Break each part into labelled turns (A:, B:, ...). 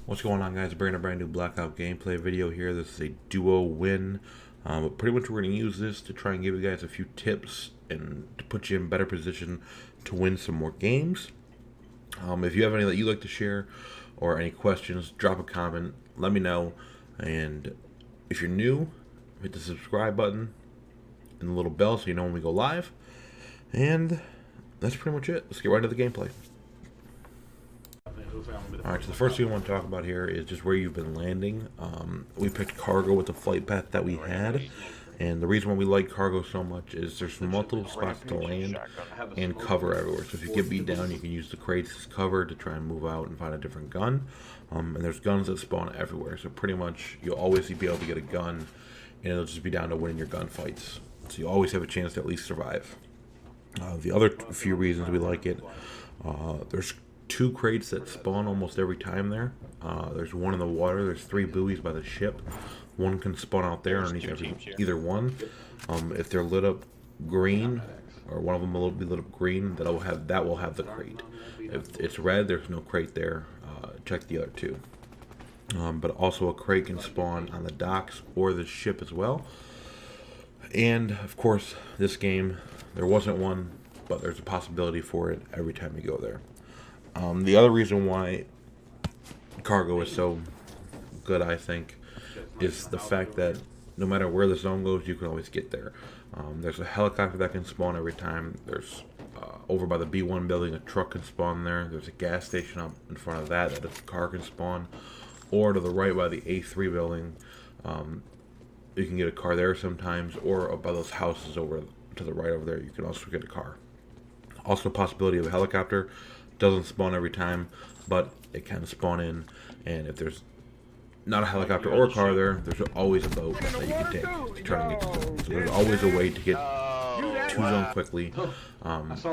A: What's going on, guys? Bringing a brand new Blackout gameplay video here. This is a duo win. But pretty much we're going to use this to try and give you guys a few tips and to put you in better position to win some more games. If you have any that you'd like to share or any questions, drop a comment, let me know. And if you're new, hit the subscribe button and the little bell so you know when we go live. And that's pretty much it. Let's get right into the gameplay. Alright, so the first thing I want to talk about here is just where you've been landing. We picked cargo with the flight path that we had, and the reason why we like cargo so much is there's multiple spots to land and cover everywhere. So if you get beat down, you can use the crates as cover to try and move out and find a different gun. And there's guns that spawn everywhere, so pretty much you'll always be able to get a gun, and it'll just be down to winning your gunfights. So you always have a chance to at least survive. The other few reasons we like it, there's 2 crates that spawn almost every time there. There's one in the water. There's 3 buoys by the ship. One can spawn out there underneath either one. If they're lit up green, or one of them will be lit up green, that will have the crate. If it's red, there's no crate there. Check the other 2. But also a crate can spawn on the docks or the ship as well. And of course, this game there wasn't one, but there's a possibility for it every time you go there. The other reason why cargo is so good, I think, is the fact that no matter where the zone goes, you can always get there. There's a helicopter that can spawn every time. There's over by the B1 building, a truck can spawn there. There's a gas station up in front of that a car can spawn. Or to the right by the A3 building, you can get a car there sometimes. Or up by those houses over to the right over there, you can also get a car. Also, possibility of a helicopter. Doesn't spawn every time, but it can spawn in, and if there's not a helicopter or a car there, there's always a boat that you can take to try and get to zone. So there's always a way to get to zone quickly,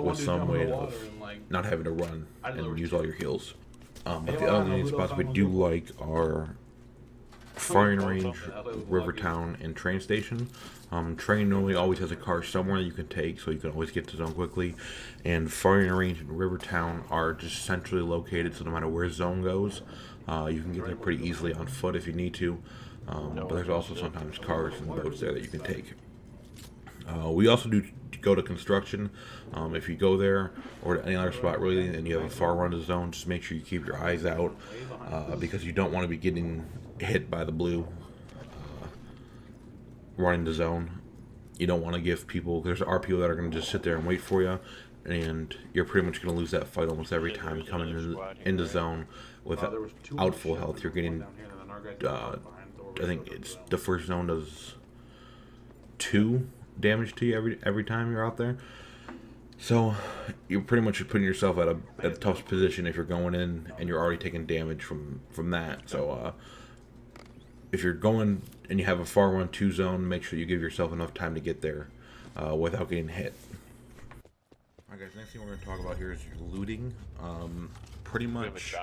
A: with some way of not having to run and use all your heals. But the other main spots we do like are firing range, Rivertown, and train station. Train normally always has a car somewhere you can take, so you can always get to zone quickly. And firing range and Rivertown are just centrally located, so no matter where zone goes, you can get there pretty easily on foot if you need to. But there's also sometimes cars and boats there that you can take. We also do go to construction. If you go there or to any other spot really and you have a far run to zone, just make sure you keep your eyes out, because you don't want to be getting hit by the blue running the zone. You don't want to give people, there are people that are going to just sit there and wait for you, and you're pretty much going to lose that fight almost every time you come into zone without full health. You're getting I think it's the first zone does 2 damage to you every time you're out there. So you're pretty much putting yourself at a tough position if you're going in and you're already taking damage from that. So if you're going and you have a far run 2 zone, make sure you give yourself enough time to get there without getting hit. Alright guys, next thing we're going to talk about here is your looting. Pretty much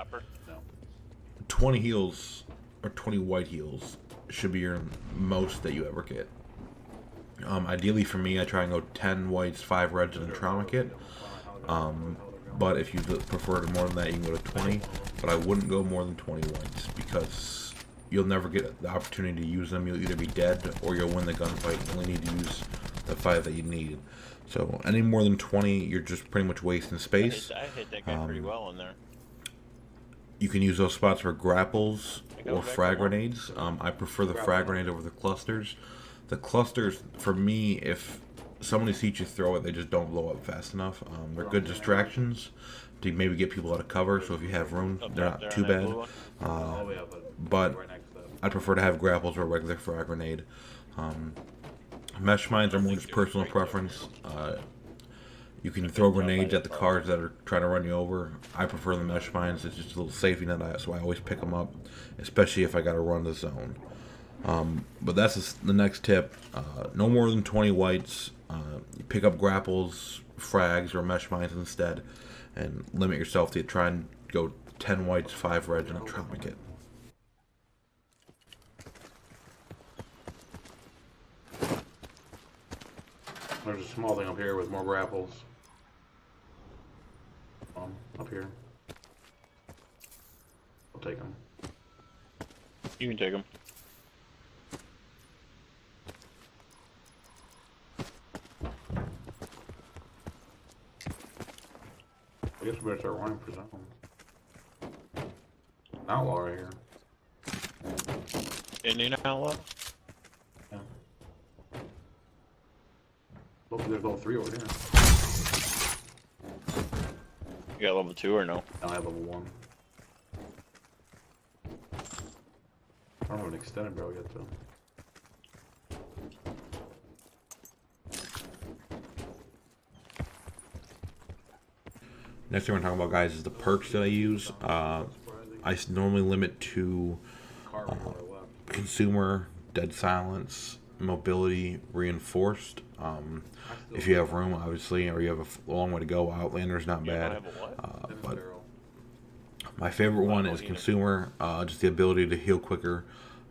A: 20 heals or 20 white heals should be your most that you ever get. Ideally for me, I try and go 10 whites, 5 reds, and a trauma kit. But if you prefer more than that, you can go to 20. But I wouldn't go more than 20 whites, because you'll never get the opportunity to use them. You'll either be dead or you'll win the gunfight. You only need to use the 5 that you need. So any more than 20, you're just pretty much wasting space.
B: I hit that guy pretty well in there.
A: You can use those spots for grapples or frag grenades. I prefer the frag grenades over the clusters. The clusters, for me, if somebody sees you throw it, they just don't blow up fast enough. They're good distractions to maybe get people out of cover, so if you have room, they're not too bad. But I prefer to have grapples or a regular frag grenade. Mesh mines are more just personal preference. You can throw grenades at the cars that are trying to run you over. I prefer the mesh mines. It's just a little safety net, so I always pick them up, especially if I got to run the zone. But that's the next tip. No more than 20 whites. You pick up grapples, frags, or mesh mines instead, and limit yourself to try and go 10 whites, 5 reds, and a trauma kit.
C: There's a small thing up here with more grapples. Up here. I'll take them.
B: You can take them.
C: I guess we better start running for zone. Outlaw right here.
B: Indian outlaw?
C: Yeah. Look, there's level 3 over here.
B: You got level 2 or no?
C: I have level 1. I don't have an extended barrel yet, though.
A: Next thing we're talking about, guys, is the perks that I use. I normally limit to consumer, dead silence, mobility, reinforced. If you have room, obviously, or you have a long way to go, Outlander's not bad. But my favorite one is consumer. Just the ability to heal quicker.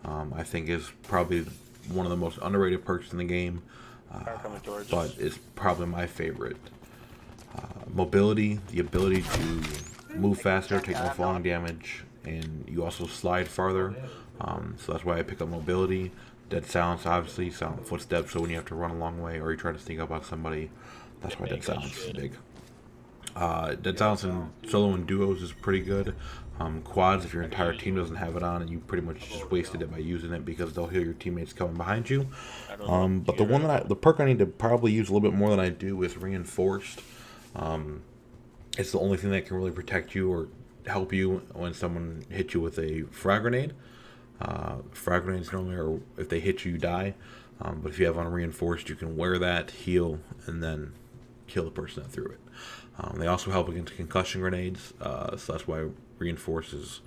A: I think is probably one of the most underrated perks in the game. But it's probably my favorite. Mobility, the ability to move faster, take no falling damage, and you also slide farther. So that's why I pick up mobility. Dead silence, obviously, silent footsteps, so when you have to run a long way or you try to sneak up on somebody, that's why dead silence is big. Dead silence in solo and duos is pretty good. Quads, if your entire team doesn't have it on and you pretty much just wasted it by using it because they'll hear your teammates coming behind you. But the perk I need to probably use a little bit more than I do is reinforced. It's the only thing that can really protect you or help you when someone hits you with a frag grenade. Frag grenades normally are, if they hit you, you die. But if you have on reinforced, you can wear that, heal, and then kill the person that threw it. They also help against concussion grenades, so that's why reinforce is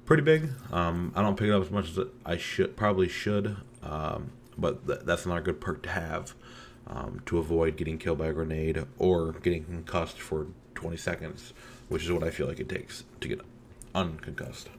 A: pretty big. I don't pick it up as much as I probably should, but that's another good perk to have. To avoid getting killed by a grenade or getting concussed for 20 seconds, which is what I feel like it takes to get unconcussed.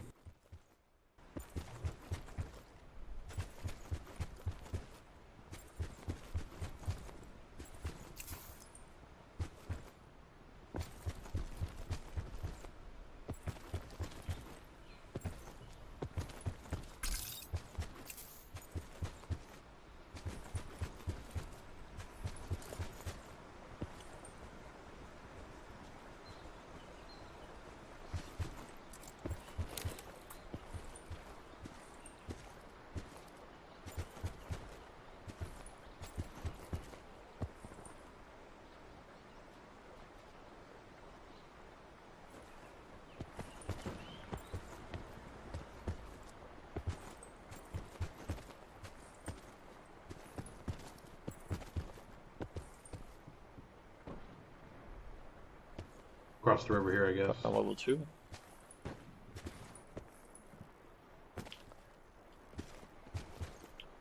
C: Across the river here, I guess.
B: On level 2.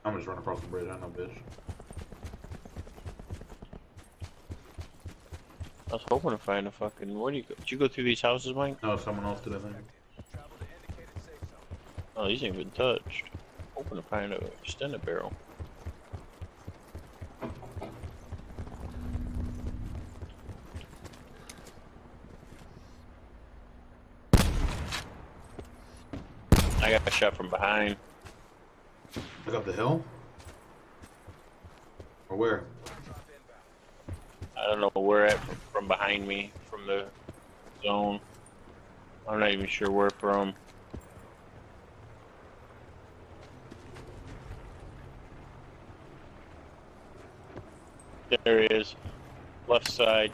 C: I'm just running across the bridge, I know, bitch.
B: I was hoping to find a fucking. Where do you go? Did you go through these houses, Mike?
C: No, someone else did, I think.
B: Oh, these ain't been touched. Hoping to find a extended barrel. I got shot from behind.
C: Look up the hill? Or where?
B: I don't know where at from behind me, from the zone. I'm not even sure where from. There he is. Left side.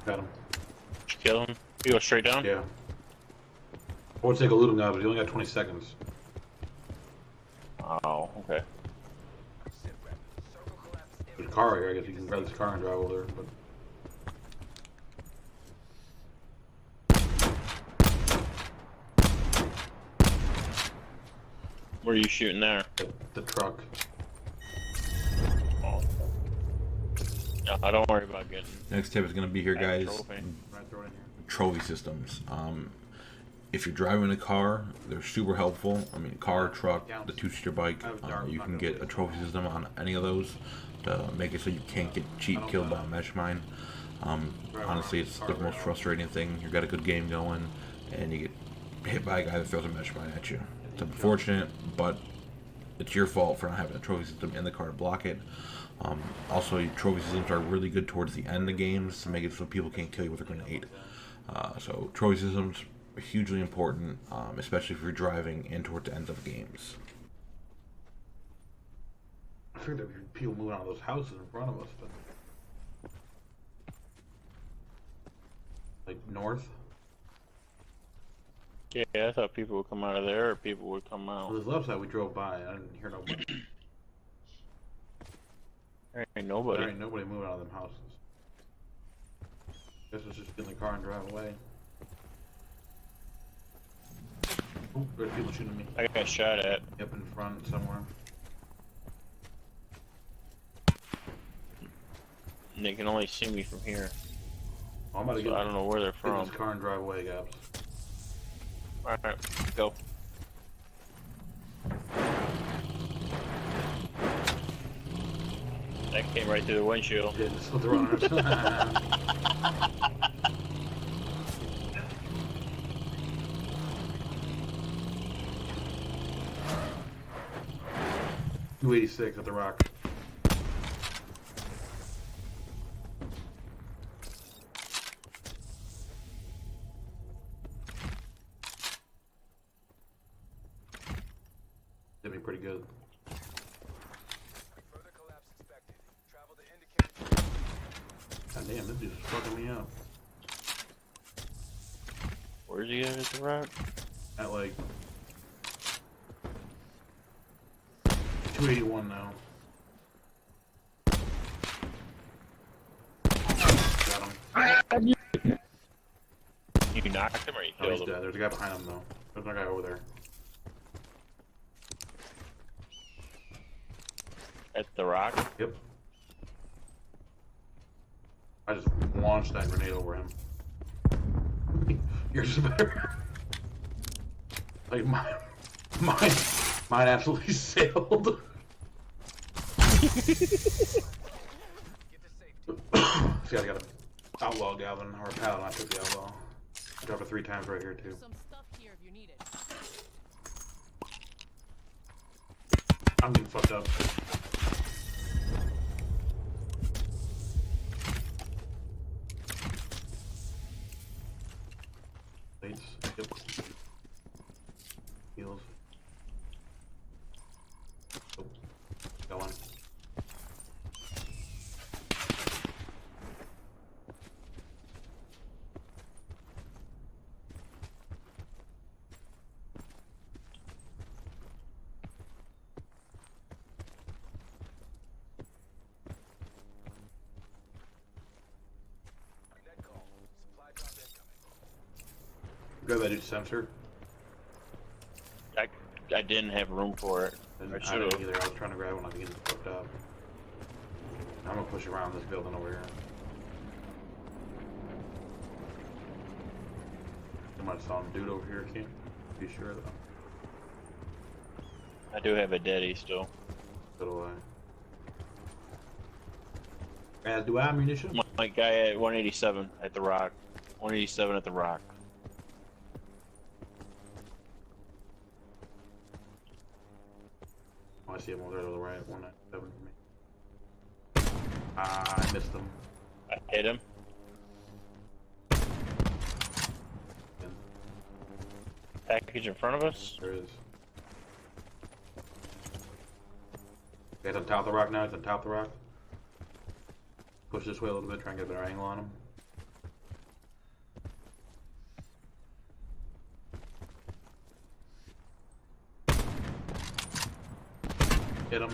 C: Got him.
B: Did you kill him? You go straight down?
C: Yeah. I would take a loot him now, but he only got 20 seconds.
B: Oh, okay.
C: There's a car right here, I guess you can grab this car and drive over there, but...
B: Where are you shooting there?
C: The truck.
B: Oh. No, don't worry about getting
A: Next tip is going to be here,
B: that
A: guys.
B: trophy.
C: Right, throw it in here.
A: Trophy systems. If you're driving a car, they're super helpful. I mean, car, truck, the two-seater bike, you can get a trophy system on any of those to make it so you can't get cheap killed by a mesh mine. Honestly, it's the most frustrating thing. You got a good game going, and you get hit by a guy that throws a mesh mine at you. It's unfortunate, but it's your fault for not having a trophy system in the car to block it. Also, your trophy systems are really good towards the end of games to make it so people can't kill you with a grenade. So trophy systems are hugely important, especially if you're driving and towards the end of games.
C: I figured there were people moving out of those houses in front of us, but like north.
B: Yeah, I thought people would come out of there, or people would come
C: Well,
B: out.
C: this left side we drove by. I didn't hear nobody.
B: There ain't
C: There
B: nobody.
C: ain't nobody moving out of them houses. Guess it's just get in the car and drive away. Oh, there's people shooting me.
B: I got shot at.
C: Up in front somewhere.
B: And they can only see me from here.
C: Oh, I'm about to
B: So
C: get
B: I don't know where they're
C: in
B: from.
C: this car and drive away, Gabs.
B: Alright, go. That came right through the windshield.
C: Yeah, just with the runners. 286 at the rock. Did me pretty good.
D: Further collapse expected. Travel to indicated.
C: God damn, this dude's fucking me up.
B: Where's he at the rock?
C: At like 281 now. Got him.
B: You knocked him or you
C: Oh,
B: killed
C: he's
B: him?
C: dead. There's a guy behind him though. There's another guy over there.
B: At the rock?
C: Yep. I just launched that grenade over him. Yours is better. Like mine absolutely sailed.
D: Get to safety.
C: See, I got an outlaw Galvin or a paladin. I took the outlaw. I dropped it 3 times right here too.
E: Some stuff here if you need it.
C: I'm getting fucked up. Plates. Yep. Heals. Oh. Got one.
D: Net call. Supply drop incoming.
C: Grab that dude's sensor.
B: I didn't have room for it.
C: And
B: I
C: I
B: should've.
C: didn't either. I was trying to grab one. I was getting fucked up. I'm gonna push around this building over here. I might have saw a dude over here. Can't be sure though.
B: I do have a daddy still.
C: So do I. As do I, ammunition?
B: My guy at 187 at the rock. 187 at the rock.
C: Oh, I see him over there to the right. 197 for me. Ah, I missed him.
B: I hit him. Package in front of us.
C: There is. He's on top of the rock now. He's on top of the rock. Push this way a little bit. Try and get a better angle on him. Hit him.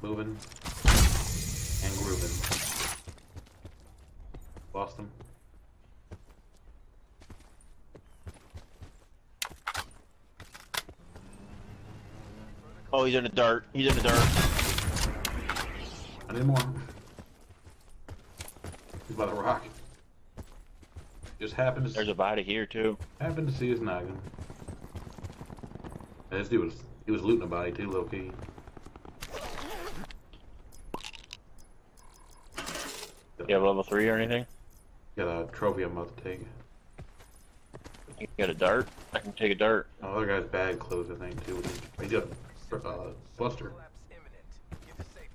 C: Moving. And grooving. Lost him.
B: Oh, he's in the dirt. He's in the dirt.
C: I need more. He's by the rock. Just happened to
B: There's a body here too.
C: happened to see his noggin. And this dude was looting a body too, low key.
B: You have level 3 or anything?
C: Got a trophy I'm about to take.
B: You got a dart? I can take a dart.
C: Oh, other guy's bag clothes, I think, too. He got Buster.
D: Collapse imminent. Get to safety.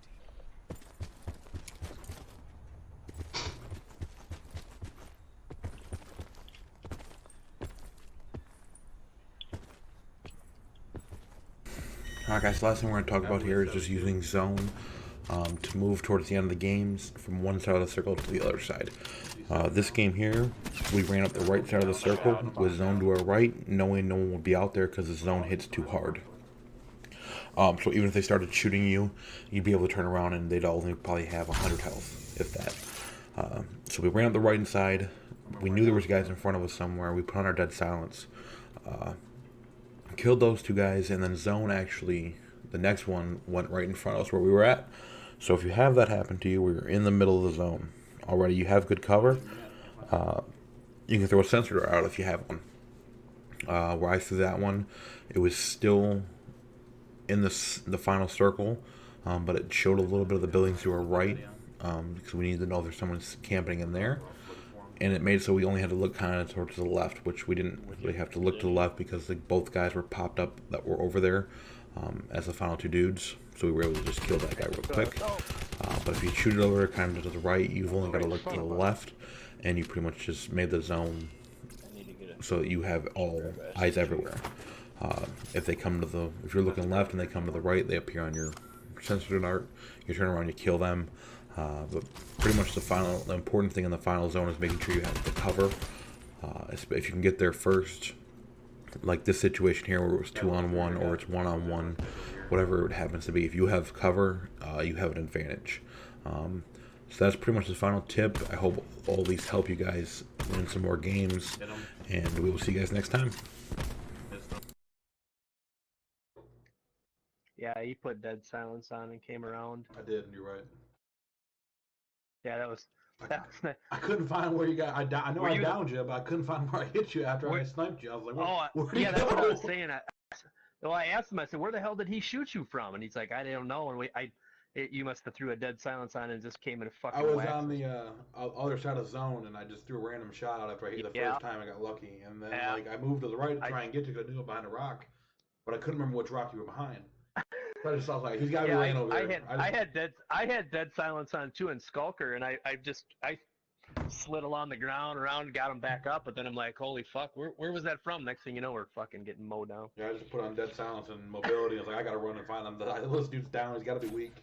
A: Alright guys, the last thing we're going to talk about here is just using zone to move towards the end of the games from one side of the circle to the other side. This game here, we ran up the right side of the circle with zone to our right, knowing no one would be out there because the zone hits too hard. So even if they started shooting you, you'd be able to turn around and they'd only probably have 100 health, if that. So we ran up the right side. We knew there was guys in front of us somewhere. We put on our dead silence. Killed those two guys, and then zone actually, the next one went right in front of us where we were at. So if you have that happen to you, where you're in the middle of the zone already, you have good cover, you can throw a sensor dart out if you have one. Where I threw that one, it was still in the final circle, but it showed a little bit of the buildings to our right, because we needed to know if there's someone camping in there. And it made it so we only had to look kind of towards the left, which we didn't really have to look to the left because both guys were popped up that were over there as the final two dudes. So we were able to just kill that guy real quick. But if you shoot it over kind of to the right, you've only got to look to the left, and you pretty much just made the zone so that you have all eyes everywhere. If you're looking left and they come to the right, they appear on your sensor dart. You turn around, you kill them. But pretty much the important thing in the final zone is making sure you have the cover. If you can get there first, like this situation here where it was 2-on-1 or it's 1-on-1, whatever it happens to be, if you have cover, you have an advantage. So that's pretty much the final tip. I hope all these help you guys win some more games, and we will see you guys next time.
E: Yeah, he put dead silence on and came around.
C: I did, you're right.
E: Yeah, that was
C: I couldn't find where you got. I know
E: Were
C: I
E: you-
C: downed you, but I couldn't find where I hit you after I
E: Where-
C: sniped you. I was like,
E: oh, yeah, that's what I was saying. I asked him. I said, "Where the hell did he shoot you from?" And he's like, "I don't know." And you must have threw a dead silence on and just came in a fucking.
C: I was
E: whack.
C: on the other side of the zone, and I just threw a random shot after I hit the
E: Yeah.
C: first time. I got lucky, and then
E: Yeah.
C: like I moved to the right to try and get you because I knew it behind a rock, but I couldn't remember which rock you were behind. So I just was like, he's got to be laying over there.
E: I had dead silence on too, and Skulker, and I slid along the ground around, got him back up, but then I'm like, holy fuck, where was that from? Next thing you know, we're fucking getting mowed down.
C: Yeah, I just put on dead silence and mobility. I was like, I got to run and find him. This dude's down. He's got to be weak.